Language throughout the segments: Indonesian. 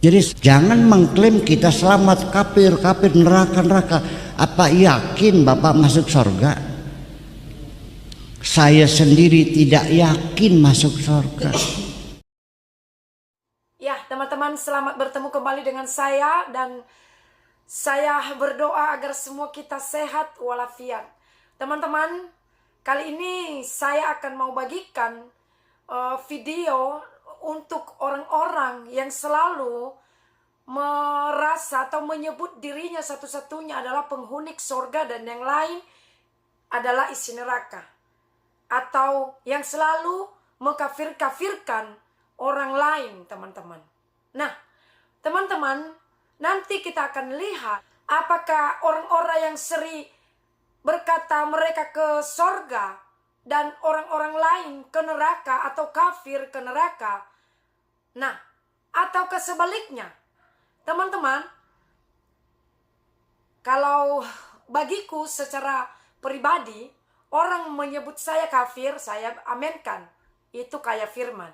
Jadi jangan mengklaim kita selamat, kafir, neraka. Apa yakin Bapak masuk surga? Saya sendiri tidak yakin masuk surga. Ya, teman-teman, selamat bertemu kembali dengan saya, dan saya berdoa agar semua kita sehat walafiat. Teman-teman, kali ini saya akan mau bagikan video untuk orang-orang yang selalu merasa atau menyebut dirinya satu-satunya adalah penghuni surga dan yang lain adalah isi neraka, atau yang selalu mengkafir-kafirkan orang lain, teman-teman. Nah, teman-teman, nanti kita akan lihat apakah orang-orang yang sering berkata mereka ke surga dan orang-orang lain ke neraka atau kafir ke neraka. Nah, atau sebaliknya. Teman-teman, kalau bagiku secara pribadi, orang menyebut saya kafir, saya amenkan. Itu kaya firman.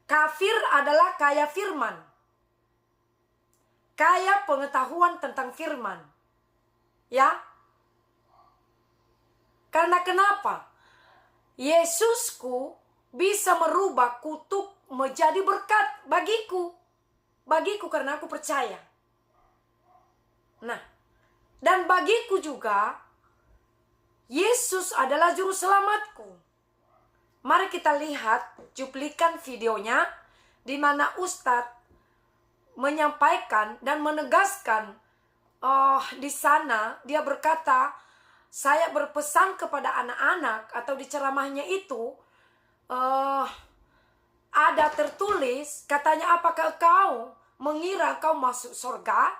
Kafir adalah kaya firman. Kaya pengetahuan tentang firman. Ya. Karena kenapa? Yesusku bisa merubah kutuk menjadi berkat bagiku. Bagiku karena aku percaya. Nah, dan bagiku juga, Yesus adalah juru selamatku. Mari kita lihat cuplikan videonya di mana Ustadz menyampaikan dan menegaskan di sana dia berkata, saya berpesan kepada anak-anak, atau di ceramahnya itu ada tertulis, katanya, apakah kau mengira kau masuk surga?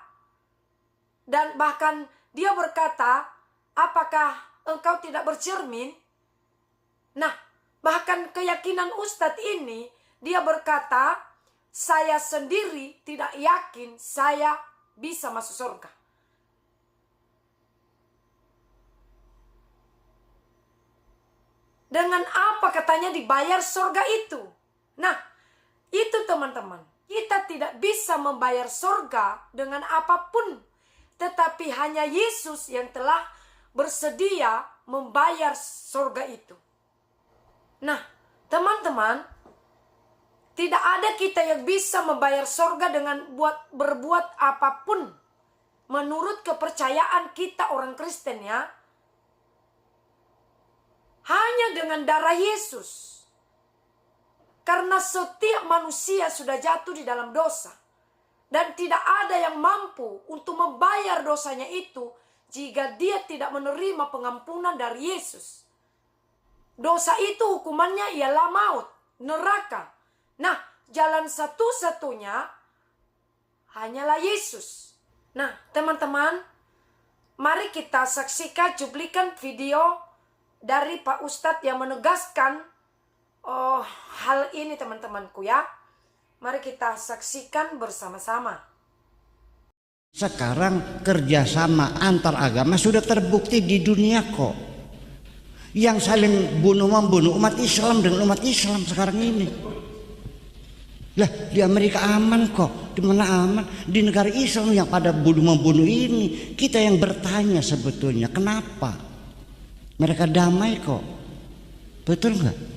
Dan bahkan dia berkata, apakah engkau tidak bercermin? Nah, bahkan keyakinan Ustadz ini, dia berkata, saya sendiri tidak yakin saya bisa masuk surga. Dengan apa katanya dibayar surga itu? Nah, itu teman-teman. Kita tidak bisa membayar surga dengan apapun. Tetapi hanya Yesus yang telah bersedia membayar surga itu. Nah, teman-teman, tidak ada kita yang bisa membayar surga dengan berbuat apapun. Menurut kepercayaan kita orang Kristen, ya. Hanya dengan darah Yesus. Karena setiap manusia sudah jatuh di dalam dosa. Dan tidak ada yang mampu untuk membayar dosanya itu jika dia tidak menerima pengampunan dari Yesus. Dosa itu hukumannya ialah maut, neraka. Nah, jalan satu-satunya hanyalah Yesus. Nah, teman-teman, mari kita saksikan cuplikan video dari Pak Ustadz yang menegaskan hal ini, teman-temanku, ya. Mari kita saksikan bersama-sama. Sekarang kerjasama antar agama sudah terbukti di dunia kok. Yang saling bunuh-membunuh umat Islam dengan umat Islam sekarang ini. Lah, di Amerika aman kok. Di mana aman? Di negara Islam yang pada bunuh-membunuh ini. Kita yang bertanya sebetulnya, kenapa? Mereka damai kok. Betul nggak?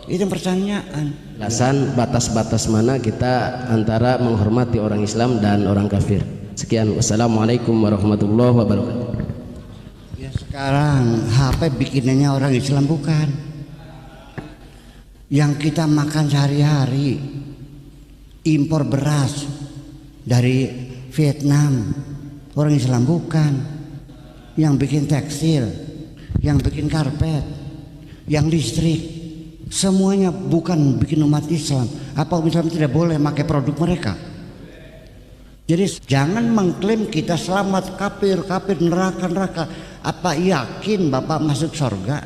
Itu pertanyaan. Alasan batas-batas mana kita antara menghormati orang Islam dan orang kafir. Sekian, wassalamualaikum warahmatullahi wabarakatuh. Ya, sekarang HP bikinannya orang Islam bukan. Yang kita makan sehari-hari impor beras dari Vietnam, orang Islam bukan. Yang bikin tekstil, yang bikin karpet, yang listrik, semuanya bukan bikin umat Islam. Apa umat Islam tidak boleh pakai produk mereka? Jadi jangan mengklaim kita selamat, kafir, neraka. Apa yakin Bapak masuk surga?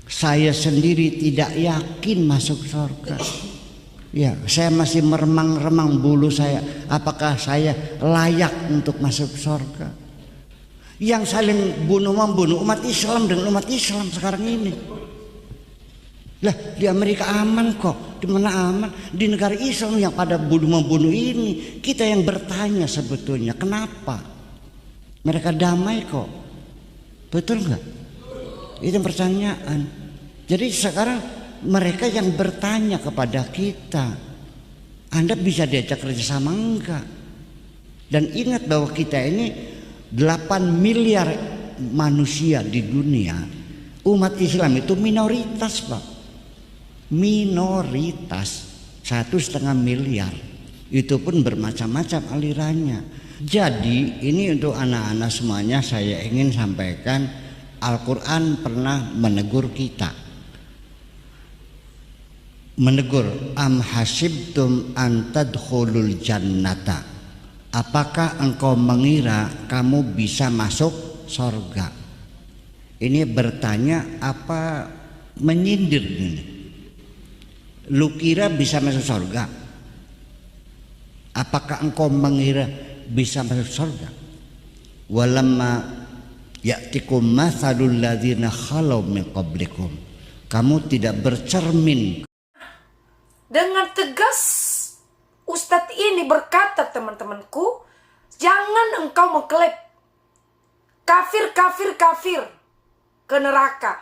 Saya sendiri tidak yakin masuk surga. Ya, saya masih meremang-remang bulu saya. Apakah saya layak untuk masuk surga? Yang saling bunuh-membunuh umat Islam dengan umat Islam sekarang ini. Lah, di Amerika aman kok. di mana aman? Di negara Islam yang pada membunuh ini, kita yang bertanya sebetulnya kenapa? Mereka damai kok, betul nggak? Itu pertanyaan. Jadi sekarang mereka yang bertanya kepada kita, Anda bisa diajak kerjasama enggak? Dan ingat bahwa kita ini 8 miliar manusia di dunia. Umat Islam itu minoritas, Pak. Minoritas 1,5 miliar. Itu pun bermacam-macam alirannya. Jadi ini untuk anak-anak semuanya saya ingin sampaikan, Al-Quran pernah menegur kita. Menegur, am hasibtum an tadkhulul jannata. Apakah engkau mengira kamu bisa masuk sorga? Ini bertanya apa menyindir ini? Lu kira bisa masuk sorga? Apakah engkau mengira bisa masuk sorga? Walamma ya'tikum mathalul ladzina khalau min qablikum. Kamu tidak bercermin. Dengan tegas Ustadz ini berkata, teman-temanku, jangan engkau mengklaim kafir ke neraka.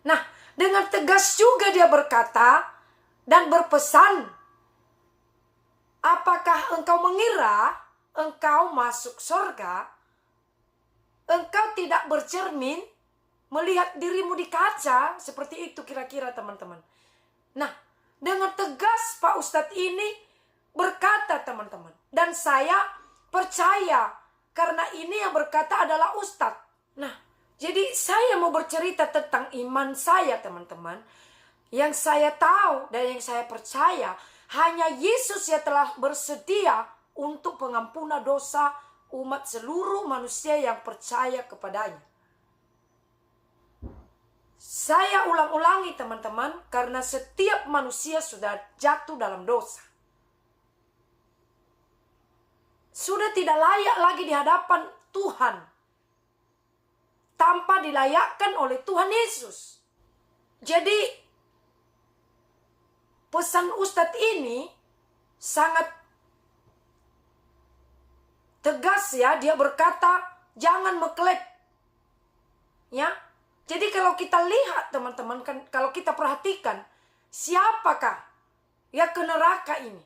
Nah, dengan tegas juga dia berkata dan berpesan, apakah engkau mengira engkau masuk surga? Engkau tidak bercermin melihat dirimu di kaca, seperti itu kira-kira teman-teman. Nah, dengan tegas Pak Ustadz ini berkata, teman-teman, dan saya percaya karena ini yang berkata adalah Ustadz. Nah, jadi saya mau bercerita tentang iman saya, teman-teman. Yang saya tahu dan yang saya percaya, hanya Yesus yang telah bersedia untuk pengampunan dosa umat seluruh manusia yang percaya kepadanya. Saya ulang-ulangi, teman-teman, karena setiap manusia sudah jatuh dalam dosa. Sudah tidak layak lagi di hadapan Tuhan tanpa dilayakkan oleh Tuhan Yesus. Jadi pesan Ustadz ini sangat tegas ya. Dia berkata jangan mengklaim. Ya. Jadi kalau kita lihat, teman-teman, kan kalau kita perhatikan, siapakah yang ke neraka ini?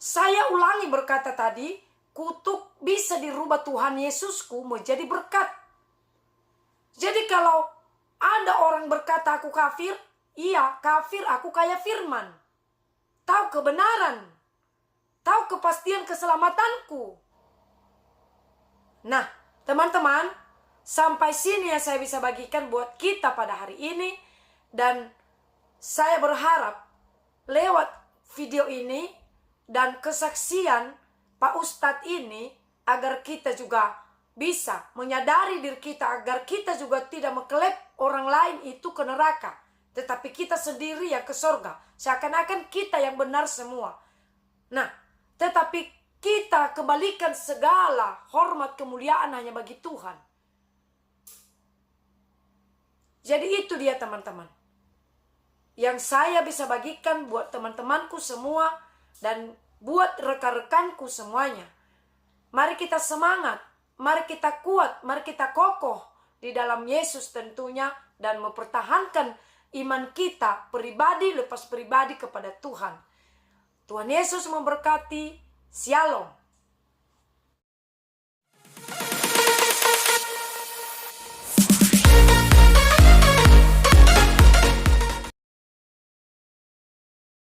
Saya ulangi berkata tadi, kutuk bisa dirubah Tuhan Yesusku menjadi berkat. Jadi kalau ada orang berkata aku kafir, iya kafir, aku kaya firman. Tahu kebenaran, tahu kepastian keselamatanku. Nah, teman-teman, sampai sini yang saya bisa bagikan buat kita pada hari ini. Dan saya berharap lewat video ini dan kesaksian Pak Ustadz ini, agar kita juga bisa menyadari diri kita, agar kita juga tidak mengklaim orang lain itu ke neraka, tetapi kita sendiri yang ke surga. Seakan-akan kita yang benar semua. Nah, tetapi kita kembalikan segala hormat kemuliaan hanya bagi Tuhan. Jadi itu dia, teman-teman, yang saya bisa bagikan buat teman-temanku semua dan buat rekan-rekanku semuanya. Mari kita semangat, mari kita kuat, mari kita kokoh di dalam Yesus tentunya, dan mempertahankan iman kita pribadi lepas pribadi kepada Tuhan. Tuhan Yesus memberkati. Shalom.